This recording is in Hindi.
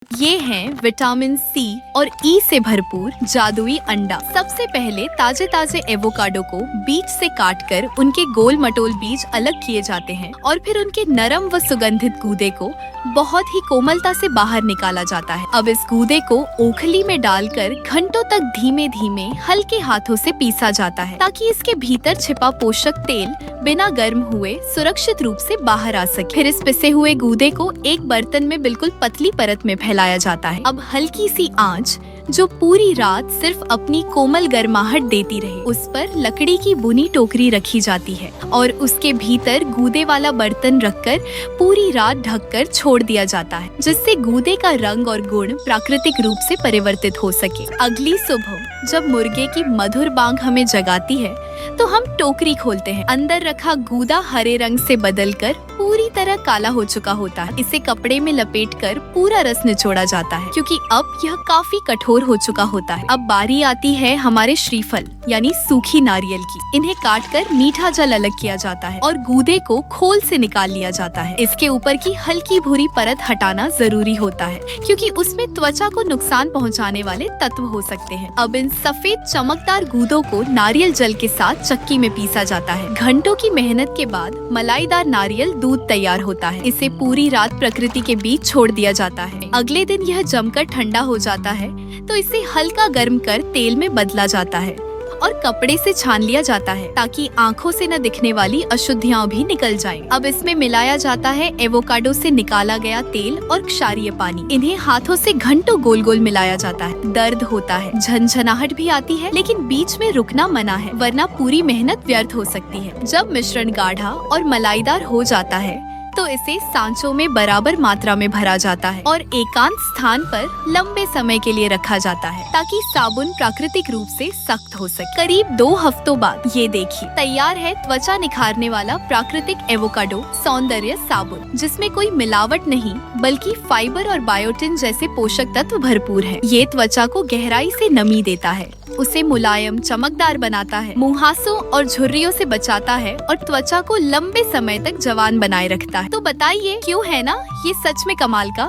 ये हैं विटामिन सी और ई से भरपूर जादुई अंडा। सबसे पहले ताजे ताजे एवोकाडो को बीज से काटकर उनके गोल मटोल बीज अलग किए जाते हैं और फिर उनके नरम व सुगंधित गूदे को बहुत ही कोमलता से बाहर निकाला जाता है। अब इस गूदे को ओखली में डालकर घंटों तक धीमे धीमे हल्के हाथों से पीसा जाता है ताकि इसके भीतर छिपा पोषक तेल बिना गर्म हुए सुरक्षित रूप से बाहर आ सके। फिर इस पिसे हुए गूदे को एक बर्तन में बिल्कुल पतली परत में फैलाया जाता है। अब हल्की सी आंच जो पूरी रात सिर्फ अपनी कोमल गर्माहट देती रहे, उस पर लकड़ी की बुनी टोकरी रखी जाती है और उसके भीतर गूदे वाला बर्तन रखकर पूरी रात ढककर छोड़ दिया जाता है, जिससे गूदे का रंग और गुण प्राकृतिक रूप से परिवर्तित हो सके। अगली सुबह जब मुर्गे की मधुर बांग हमें जगाती है तो हम टोकरी खोलते हैं। अंदर रखा गूदा हरे रंग से बदलकर पूरी तरह काला हो चुका होता है। इसे कपड़े में लपेटकर पूरा रस निचोड़ा जाता है क्योंकि अब यह काफी कठोर हो चुका होता है। अब बारी आती है हमारे श्रीफल यानी सूखी नारियल की। इन्हें काटकर मीठा जल अलग किया जाता है और गूदे को खोल से निकाल लिया जाता है। इसके ऊपर की हल्की भूरी परत हटाना जरूरी होता है क्योंकि उसमें त्वचा को नुकसान पहुँचाने वाले तत्व हो सकते हैं। अब इन सफेद चमकदार गूदों को नारियल जल के साथ चक्की में पीसा जाता है। घंटों की मेहनत के बाद मलाईदार नारियल दूध तैयार होता है। इसे पूरी रात प्रकृति के बीच छोड़ दिया जाता है। अगले दिन यह जमकर ठंडा हो जाता है तो इसे हल्का गर्म कर तेल में बदला जाता है और कपड़े से छान लिया जाता है ताकि आंखों से न दिखने वाली अशुद्धियां भी निकल जाएं। अब इसमें मिलाया जाता है एवोकाडो से निकाला गया तेल और क्षारीय पानी। इन्हें हाथों से घंटों गोल गोल मिलाया जाता है। दर्द होता है, झनझनाहट भी आती है, लेकिन बीच में रुकना मना है वरना पूरी मेहनत व्यर्थ हो सकती है। जब मिश्रण गाढ़ा और मलाईदार हो जाता है तो इसे सांचों में बराबर मात्रा में भरा जाता है और एकांत स्थान पर लंबे समय के लिए रखा जाता है ताकि साबुन प्राकृतिक रूप से सख्त हो सके। करीब 2 हफ्तों बाद ये देखिए तैयार है त्वचा निखारने वाला प्राकृतिक एवोकाडो सौंदर्य साबुन, जिसमें कोई मिलावट नहीं बल्कि फाइबर और बायोटिन जैसे पोषक तत्व भरपूर है। ये त्वचा को गहराई से नमी देता है, उसे मुलायम चमकदार बनाता है, मुहासों और झुर्रियों से बचाता है और त्वचा को लंबे समय तक जवान बनाए रखता है। तो बताइए क्यों है ना ये सच में कमाल का।